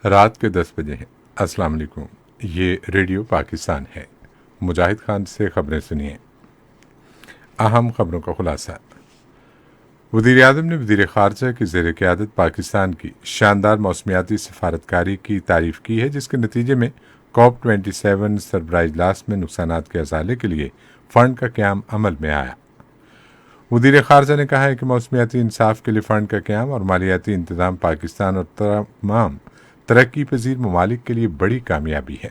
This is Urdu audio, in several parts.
رات کے 10 بجے ہیں۔ السلام علیکم، یہ ریڈیو پاکستان ہے۔ مجاہد خان سے خبریں سنیے۔ اہم خبروں کا خلاصہ۔ وزیر اعظم نے وزیر خارجہ کی زیر قیادت پاکستان کی شاندار موسمیاتی سفارتکاری کی تعریف کی ہے، جس کے نتیجے میں COP 27 سربراہ اجلاس میں نقصانات کے ازالے کے لیے فنڈ کا قیام عمل میں آیا۔ وزیر خارجہ نے کہا ہے کہ موسمیاتی انصاف کے لیے فنڈ کا قیام اور مالیاتی انتظام پاکستان اور تمام ترقی پذیر ممالک کے لیے بڑی کامیابی ہے۔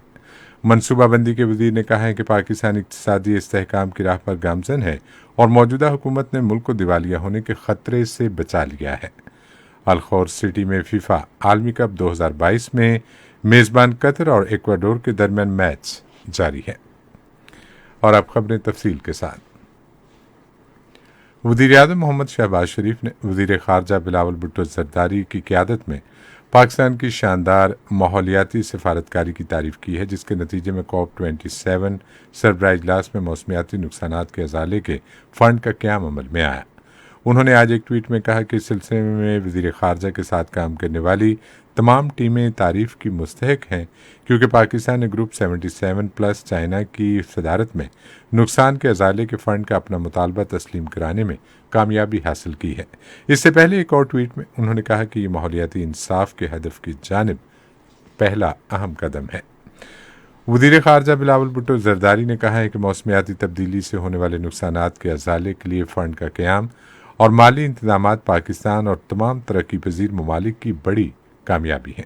منصوبہ بندی کے وزیر نے کہا ہے کہ پاکستان اقتصادی استحکام کی راہ پر گامزن ہے اور موجودہ حکومت نے ملک کو دیوالیہ ہونے کے خطرے سے بچا لیا ہے۔ الخور سٹی میں فیفا عالمی کپ 2022 میں میزبان قطر اور ایکواڈور کے درمیان میچ جاری ہے۔ اور اب خبریں تفصیل کے ساتھ۔ وزیر اعظم محمد شہباز شریف نے وزیر خارجہ بلاول بھٹو زرداری کی قیادت میں پاکستان کی شاندار ماحولیاتی سفارتکاری کی تعریف کی ہے، جس کے نتیجے میں COP 27 سربراہ اجلاس میں موسمیاتی نقصانات کے ازالے کے فنڈ کا قیام عمل میں آیا۔ انہوں نے آج ایک ٹویٹ میں کہا کہ اس سلسلے میں وزیر خارجہ کے ساتھ کام کرنے والی تمام ٹیمیں تعریف کی مستحق ہیں، کیونکہ پاکستان نے گروپ 77 پلس چائنا کی صدارت میں نقصان کے ازالے کے فنڈ کا اپنا مطالبہ تسلیم کرانے میں کامیابی حاصل کی ہے۔ اس سے پہلے ایک اور ٹویٹ میں انہوں نے کہا کہ یہ ماحولیاتی انصاف کے ہدف کی جانب پہلا اہم قدم ہے۔ وزیر خارجہ بلاول بھٹو زرداری نے کہا ہے کہ موسمیاتی تبدیلی سے ہونے والے نقصانات کے ازالے کے لیے فنڈ کا قیام اور مالی انتظامات پاکستان اور تمام ترقی پذیر ممالک کی بڑی کامیابی ہیں۔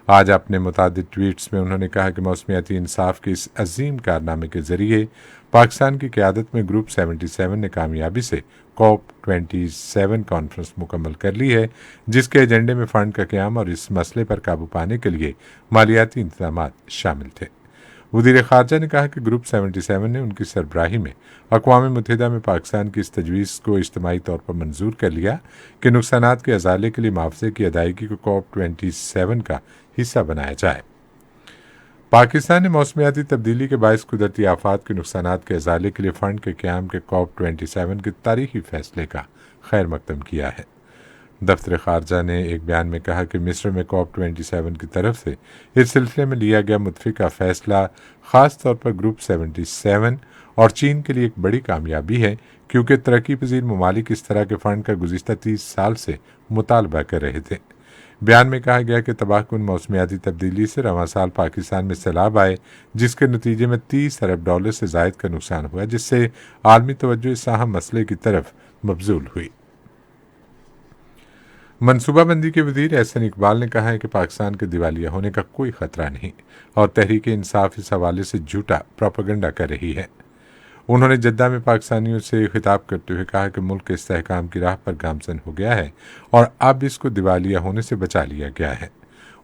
آج اپنے متعدد ٹویٹس میں انہوں نے کہا کہ موسمیاتی انصاف کے اس عظیم کارنامے کے ذریعے پاکستان کی قیادت میں گروپ 77 نے کامیابی سے COP 27 کانفرنس مکمل کر لی ہے، جس کے ایجنڈے میں فنڈ کا قیام اور اس مسئلے پر قابو پانے کے لیے مالیاتی انتظامات شامل تھے۔ وزیر خارجہ نے کہا کہ گروپ 77 نے ان کی سربراہی میں اقوام متحدہ میں پاکستان کی اس تجویز کو اجتماعی طور پر منظور کر لیا کہ نقصانات کے ازالے کے لیے معاوضے کی ادائیگی کو COP 27 کا حصہ بنایا جائے۔ پاکستان نے موسمیاتی تبدیلی کے باعث قدرتی آفات کے نقصانات کے ازالے کے لیے فنڈ کے قیام کے COP 27 کے تاریخی فیصلے کا خیر مقدم کیا ہے۔ دفتر خارجہ نے ایک بیان میں کہا کہ مصر میں COP 27 کی طرف سے اس سلسلے میں لیا گیا متفقہ فیصلہ خاص طور پر گروپ 77 اور چین کے لیے ایک بڑی کامیابی ہے، کیونکہ ترقی پذیر ممالک اس طرح کے فنڈ کا گزشتہ 30 سال سے مطالبہ کر رہے تھے۔ بیان میں کہا گیا کہ تباہ کن موسمیاتی تبدیلی سے رواں سال پاکستان میں سیلاب آئے، جس کے نتیجے میں $30 ارب سے زائد کا نقصان ہوا، جس سے عالمی توجہ اس اہم مسئلے کی طرف مبذول ہوئی۔ منصوبہ بندی کے وزیر احسن اقبال نے کہا ہے کہ پاکستان کے دیوالیہ ہونے کا کوئی خطرہ نہیں اور تحریک انصاف اس حوالے سے جھوٹا پروپیگنڈا کر رہی ہے۔ انہوں نے جدہ میں پاکستانیوں سے خطاب کرتے ہوئے کہا کہ ملک استحکام کی راہ پر گامزن ہو گیا ہے اور اب اس کو دیوالیہ ہونے سے بچا لیا گیا ہے۔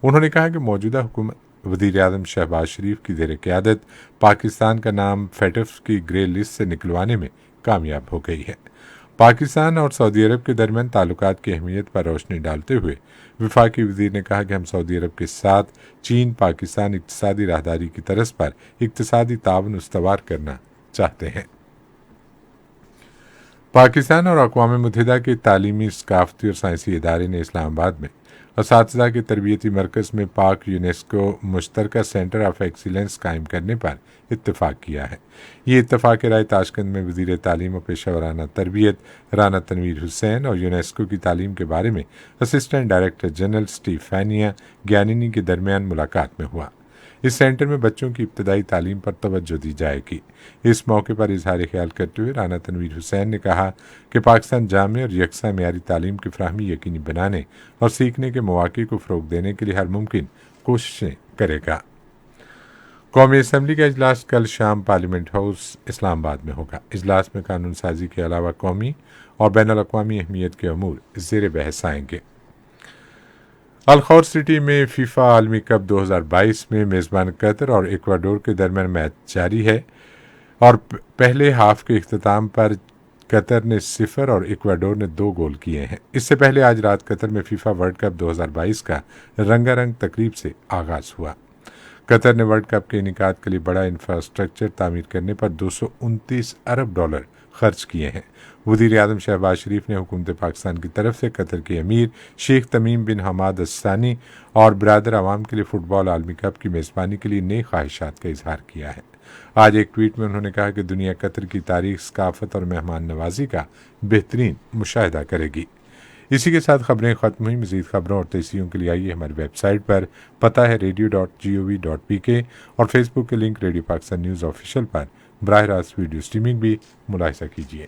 انہوں نے کہا کہ موجودہ حکومت وزیر اعظم شہباز شریف کی زیر قیادت پاکستان کا نام فیٹف کی گرے لسٹ سے نکلوانے میں کامیاب ہو گئی ہے۔ پاکستان اور سعودی عرب کے درمیان تعلقات کی اہمیت پر روشنی ڈالتے ہوئے وفاقی وزیر نے کہا کہ ہم سعودی عرب کے ساتھ چین پاکستان اقتصادی راہداری کی طرز پر اقتصادی تعاون استوار کرنا چاہتے ہیں۔ پاکستان اور اقوام متحدہ کے تعلیمی، ثقافتی اور سائنسی ادارے نے اسلام آباد میں اساتذہ کے تربیتی مرکز میں پاک یونیسکو مشترکہ سینٹر آف ایکسیلنس قائم کرنے پر اتفاق کیا ہے۔ یہ اتفاق رائے تاشقند میں وزیر تعلیم و پیشہ ورانہ تربیت رانا تنویر حسین اور یونیسکو کی تعلیم کے بارے میں اسسٹنٹ ڈائریکٹر جنرل اسٹیفانیا گیانینی کے درمیان ملاقات میں ہوا۔ اس سینٹر میں بچوں کی ابتدائی تعلیم پر توجہ دی جائے گی۔ اس موقع پر اظہار خیال کرتے ہوئے رانا تنویر حسین نے کہا کہ پاکستان جامع اور یکساں معیاری تعلیم کی فراہمی یقینی بنانے اور سیکھنے کے مواقع کو فروغ دینے کے لیے ہر ممکن کوششیں کرے گا۔ قومی اسمبلی کا اجلاس کل شام پارلیمنٹ ہاؤس اسلام آباد میں ہوگا۔ اجلاس میں قانون سازی کے علاوہ قومی اور بین الاقوامی اہمیت کے امور زیر بحث آئیں گے۔ الخور سٹی میں فیفا عالمی کپ 2022 میں میزبان قطر اور ایکواڈور کے درمیان میچ جاری ہے اور پہلے ہاف کے اختتام پر قطر نے 0 اور ایکواڈور نے 2 گول کیے ہیں۔ اس سے پہلے آج رات قطر میں فیفا ورلڈ کپ 2022 کا رنگا رنگ تقریب سے آغاز ہوا۔ قطر نے ورلڈ کپ کے انعقاد کے لیے بڑا انفراسٹرکچر تعمیر کرنے پر $229 ارب خرچ کیے ہیں۔ وزیر اعظم شہباز شریف نے حکومت پاکستان کی طرف سے قطر کے امیر شیخ تمیم بن حماد الثانی اور برادر عوام کے لیے فٹ بال عالمی کپ کی میزبانی کے لیے نئی خواہشات کا اظہار کیا ہے۔ آج ایک ٹویٹ میں انہوں نے کہا کہ دنیا قطر کی تاریخ، ثقافت اور مہمان نوازی کا بہترین مشاہدہ کرے گی۔ اسی کے ساتھ خبریں ختم ہوئی۔ مزید خبروں اور تجزیوں کے لیے آئیے ہماری ویب سائٹ پر، پتہ ہے radio.gov.pk، اور فیس بک کے link radio Pakistan news official پر براہ راست ویڈیو سٹریمنگ بھی ملاحظہ کیجیے۔